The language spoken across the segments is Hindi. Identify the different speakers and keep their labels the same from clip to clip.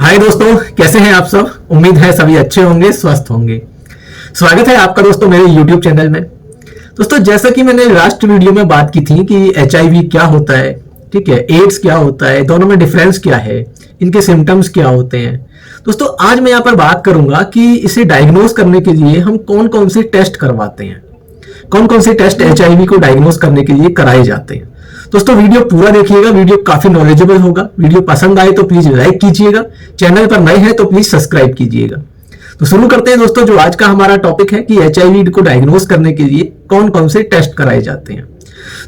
Speaker 1: हाय दोस्तों, कैसे हैं आप सब। उम्मीद है सभी अच्छे होंगे, स्वस्थ होंगे। स्वागत है आपका दोस्तों मेरे YouTube चैनल में। दोस्तों, जैसा कि मैंने लास्ट वीडियो में बात की थी कि HIV क्या होता है, ठीक है, एड्स क्या होता है, दोनों में डिफरेंस क्या है, इनके सिम्टम्स क्या होते हैं। दोस्तों, आज मैं यहाँ पर बात करूंगा कि इसे डायग्नोज करने के लिए हम कौन कौन से टेस्ट करवाते हैं, कौन कौन से टेस्ट HIV को डायग्नोज करने के लिए कराए जाते हैं। दोस्तों, वीडियो पूरा देखिएगा, वीडियो काफी नॉलेजेबल होगा। वीडियो पसंद आए तो प्लीज लाइक कीजिएगा, चैनल पर नए हैं तो प्लीज सब्सक्राइब कीजिएगा। तो शुरू करते हैं दोस्तों। जो आज का हमारा टॉपिक है कि HIV को डायग्नोज करने के लिए कौन कौन से टेस्ट कराए जाते हैं।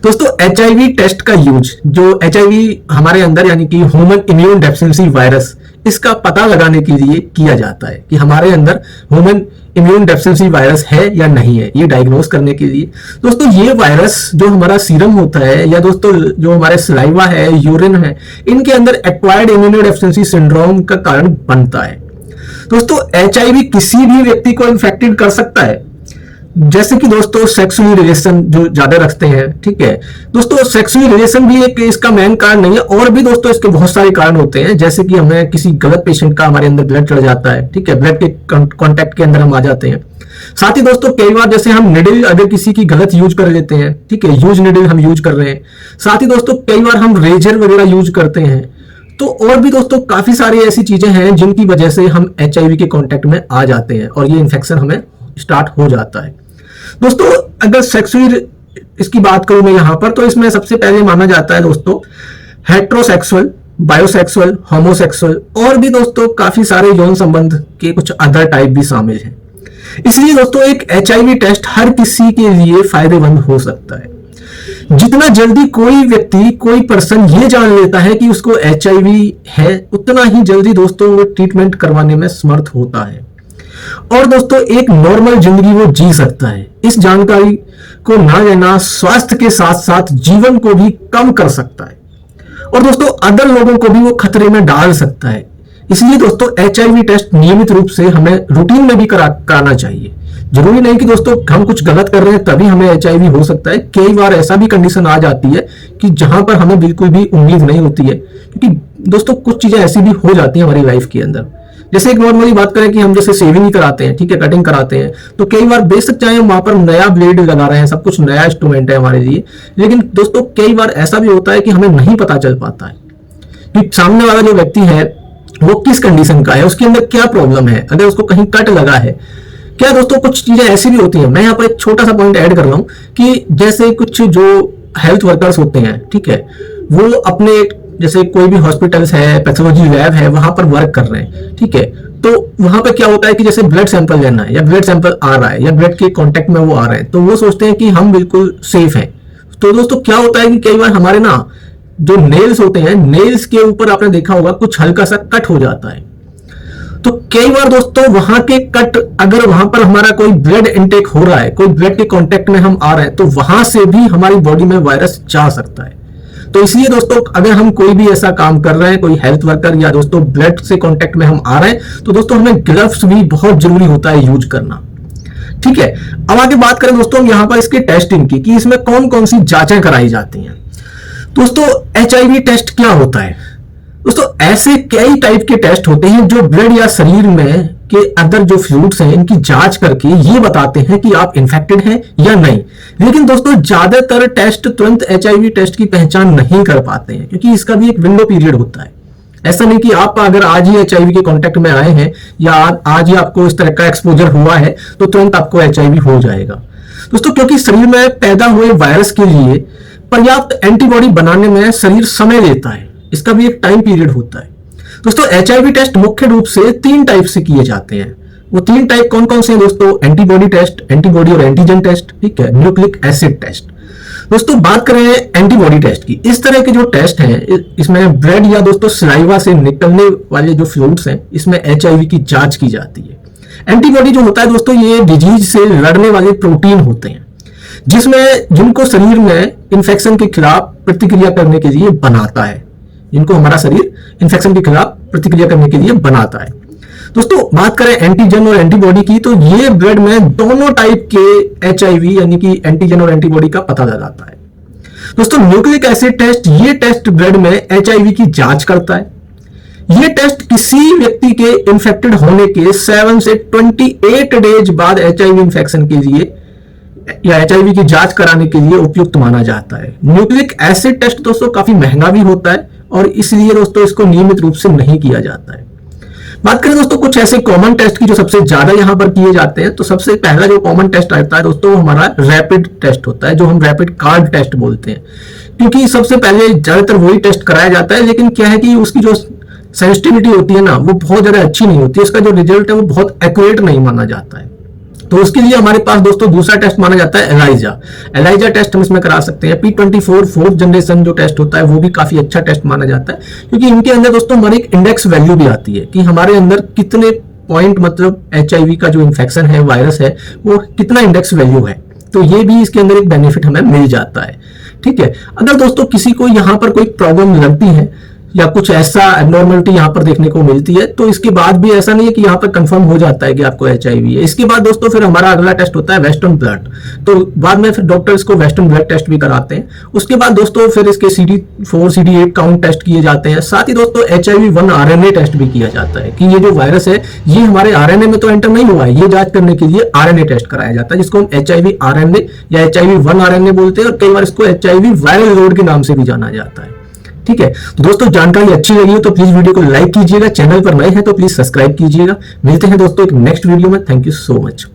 Speaker 1: दोस्तों, HIV टेस्ट का यूज, जो HIV हमारे अंदर यानी कि ह्यूमन इम्यून डेफिशिएंसी वायरस, इसका पता लगाने के लिए किया जाता है कि हमारे अंदर ह्यूमन इम्यून डेफिशिएंसी वायरस है या नहीं है, ये डायग्नोज करने के लिए। दोस्तों, ये वायरस जो हमारा सीरम होता है या दोस्तों जो हमारे सलाइवा है, यूरिन है, इनके अंदर एक्वायर्ड इम्यूनो डेफिशिएंसी सिंड्रोम का कारण बनता है। दोस्तों, HIV किसी भी व्यक्ति को इन्फेक्टेड कर सकता है, जैसे कि दोस्तों सेक्सुअल रिलेशन जो ज्यादा रखते हैं, ठीक है। दोस्तों, सेक्सुअल रिलेशन भी एक इसका मेन कारण नहीं है, और भी दोस्तों इसके बहुत सारे कारण होते हैं। जैसे कि हमें किसी गलत पेशेंट का हमारे अंदर ब्लड चढ़ जाता है, ठीक है, ब्लड के कांटेक्ट के अंदर हम आ जाते हैं। साथ ही दोस्तों कई बार जैसे हम निडल अगर किसी की गलत यूज कर लेते हैं, ठीक है, यूज निडल हम यूज कर रहे हैं। साथ ही दोस्तों कई बार हम रेजर वगैरह यूज करते हैं। तो और भी दोस्तों काफी सारी ऐसी चीजें हैं जिनकी वजह से हम HIV के कांटेक्ट में आ जाते हैं और ये इन्फेक्शन हमें स्टार्ट हो जाता है। दोस्तों, अगर सेक्सुअल इसकी बात करूं मैं यहां पर, तो इसमें सबसे पहले माना जाता है दोस्तों हेट्रोसेक्सुअल, बायोसेक्सुअल, होमोसेक्सुअल, और भी दोस्तों काफी सारे यौन संबंध के कुछ अदर टाइप भी शामिल हैं। इसलिए दोस्तों एक HIV टेस्ट हर किसी के लिए फायदेमंद हो सकता है। जितना जल्दी कोई व्यक्ति, कोई पर्सन ये जान लेता है कि उसको HIV है, उतना ही जल्दी दोस्तों वो ट्रीटमेंट करवाने में समर्थ होता है और दोस्तों एक नॉर्मल जिंदगी वो जी सकता है। इस जानकारी को ना लेना स्वास्थ्य के साथ साथ जीवन को भी कम कर सकता है और दोस्तों अदर लोगों को भी वो खतरे में डाल सकता है। इसलिए दोस्तों HIV टेस्ट नियमित रूप से हमें रूटीन में भी कराना चाहिए। जरूरी नहीं कि दोस्तों हम कुछ गलत कर रहे हैं तभी हमें HIV हो सकता है। कई बार ऐसा भी कंडीशन आ जाती है कि जहां पर हमें बिल्कुल भी उम्मीद नहीं होती है, क्योंकि दोस्तों कुछ चीजें ऐसी भी हो जाती हैं हमारी लाइफ के अंदर। जैसे एक नॉर्मली बात करें कि हम जैसे शेविंग ही कराते हैं, ठीक है, कटिंग कराते हैं, तो कई बार बेशक चाहे हम वहां पर नया ब्लेड लगा रहे हैं, सब कुछ नया इंस्ट्रूमेंट है हमारे लिए, लेकिन दोस्तों कई बार ऐसा भी होता है कि हमें नहीं पता चल पाता है कि सामने वाला जो व्यक्ति है वो किस कंडीशन का है, उसके अंदर क्या प्रॉब्लम है, अगर उसको कहीं कट लगा है क्या। दोस्तों कुछ चीजें ऐसी भी होती हैं। मैं यहाँ पर एक छोटा सा पॉइंट ऐड कर रहा हूँ कि जैसे कुछ जो हेल्थ वर्कर्स होते हैं, ठीक है, वो अपने जैसे कोई भी हॉस्पिटल्स है, पैथोलॉजी लैब है, वहां पर वर्क कर रहे हैं, ठीक है, तो वहां पर क्या होता है कि जैसे ब्लड सैंपल लेना है या ब्लड सैंपल आ रहा है या ब्लड के कांटेक्ट में वो आ रहे हैं, तो वो सोचते हैं कि हम बिल्कुल सेफ हैं। तो दोस्तों क्या होता है कि कई बार हमारे ना जो नेल्स होते हैं, नेल्स के ऊपर आपने देखा होगा कुछ हल्का सा कट हो जाता है। तो कई बार दोस्तों वहां के कट, अगर वहां पर हमारा कोई ब्लड इनटेक हो रहा है, कोई ब्लड के कांटेक्ट में हम आ रहे हैं, तो वहां से भी हमारी बॉडी में वायरस जा सकता है। तो इसलिए दोस्तों अगर हम कोई भी ऐसा काम कर रहे हैं, कोई हेल्थ वर्कर या दोस्तों ब्लड से कांटेक्ट में हम आ रहे हैं, तो दोस्तों हमें ग्लव्स भी बहुत जरूरी होता है यूज करना, ठीक है। अब आगे बात करें दोस्तों यहां पर इसके टेस्टिंग की कि इसमें कौन कौन सी जांचें कराई जाती हैं। दोस्तों HIV टेस्ट क्या होता है? दोस्तों ऐसे कई टाइप के टेस्ट होते हैं जो ब्लड या शरीर में के अंदर जो फ्लूइड्स हैं इनकी जांच करके ये बताते हैं कि आप इन्फेक्टेड हैं या नहीं। लेकिन दोस्तों ज्यादातर टेस्ट तुरंत HIV टेस्ट की पहचान नहीं कर पाते हैं, क्योंकि इसका भी एक विंडो पीरियड होता है। ऐसा नहीं कि आप अगर आज ही HIV के कांटेक्ट में आए हैं या आज ही आपको इस तरह का एक्सपोजर हुआ है तो तुरंत आपको HIV हो जाएगा। दोस्तों क्योंकि शरीर में पैदा हुए वायरस के लिए पर्याप्त एंटीबॉडी बनाने में शरीर समय लेता है, इसका भी एक टाइम पीरियड होता है। दोस्तों HIV टेस्ट मुख्य रूप से 3 टाइप से किए जाते हैं। वो 3 टाइप कौन कौन से हैं दोस्तों? एंटीबॉडी टेस्ट, एंटीबॉडी और एंटीजन टेस्ट, ठीक है, न्यूक्लिक एसिड टेस्ट। दोस्तों बात करें एंटीबॉडी टेस्ट की, इस तरह के जो टेस्ट हैं इसमें ब्लड या दोस्तों सलाइवा से निकलने वाले जो फ्लूइड्स हैं इसमें HIV की जांच की जाती है। एंटीबॉडी जो होता है दोस्तों ये डिजीज से लड़ने वाले प्रोटीन होते हैं जिनको शरीर में इंफेक्शन के खिलाफ प्रतिक्रिया करने के लिए बनाता है, जिनको हमारा शरीर इंफेक्शन के खिलाफ प्रतिक्रिया करने के लिए बनाता है। दोस्तों बात करें एंटीजन और एंटीबॉडी की, तो ये ब्लड में दोनों टाइप के HIV यानी कि एंटीजन और एंटीबॉडी का पता लगाता है। दोस्तों न्यूक्लिक एसिड टेस्ट, ये टेस्ट ब्लड में HIV की जांच करता है। ये टेस्ट किसी व्यक्ति के इन्फेक्टेड होने के 7 से 28 डेज बाद एचआईवी इंफेक्शन के लिए या एचआईवी की जांच कराने के लिए उपयुक्त माना जाता है। न्यूक्लिक एसिड टेस्ट दोस्तों काफी महंगा भी होता है और इसलिए दोस्तों इसको नियमित रूप से नहीं किया जाता है। बात करें दोस्तों कुछ ऐसे कॉमन टेस्ट की जो सबसे ज्यादा यहां पर किए जाते हैं, तो सबसे पहला जो कॉमन टेस्ट आता है दोस्तों वो हमारा रैपिड टेस्ट होता है, जो हम रैपिड कार्ड टेस्ट बोलते हैं। क्योंकि सबसे पहले ज्यादातर वही टेस्ट कराया जाता है, लेकिन क्या है कि उसकी जो सेंसिटिविटी होती है ना वो बहुत ज्यादा अच्छी नहीं होती है, उसका जो रिजल्ट है वो बहुत एक्यूरेट नहीं माना जाता है। तो उसके लिए हमारे पास दोस्तों दूसरा टेस्ट माना जाता है एलाइजा टेस्ट हम इसमें करा सकते हैं। P24 फोर्थ जनरेशन जो टेस्ट होता है वो भी काफी अच्छा टेस्ट माना जाता है, क्योंकि इनके अंदर दोस्तों हमारी एक इंडेक्स वैल्यू भी आती है कि हमारे अंदर कितने पॉइंट मतलब एचआईवी का जो इन्फेक्शन है वायरस है वो कितना इंडेक्स वैल्यू है, तो ये भी इसके अंदर एक बेनिफिट हमें मिल जाता है। ठीक है, अगर दोस्तों किसी को यहाँ पर कोई प्रॉब्लम लगती है या कुछ ऐसा एबनॉर्मलिटी यहाँ पर देखने को मिलती है, तो इसके बाद भी ऐसा नहीं है कि यहाँ पर कंफर्म हो जाता है कि आपको एचआईवी है। इसके बाद दोस्तों फिर हमारा अगला टेस्ट होता है वेस्टर्न ब्लड, तो बाद में फिर डॉक्टर इसको वेस्टर्न ब्लड टेस्ट भी कराते हैं। उसके बाद दोस्तों फिर इसके CD4 CD8 काउंट टेस्ट किए जाते हैं। साथ ही दोस्तों HIV-1 RNA टेस्ट भी किया जाता है कि ये जो वायरस है ये हमारे RNA में तो एंटर नहीं हुआ है, ये जांच करने के लिए RNA टेस्ट कराया जाता है, जिसको हम HIV RNA या HIV-1 RNA बोलते हैं और कई बार इसको HIV वायरल लोड के नाम से भी जाना जाता है। ठीक है, तो दोस्तों जानकारी अच्छी लगी हो तो प्लीज वीडियो को लाइक कीजिएगा, चैनल पर नए हैं तो प्लीज सब्सक्राइब कीजिएगा। मिलते हैं दोस्तों एक नेक्स्ट वीडियो में। Thank you so much.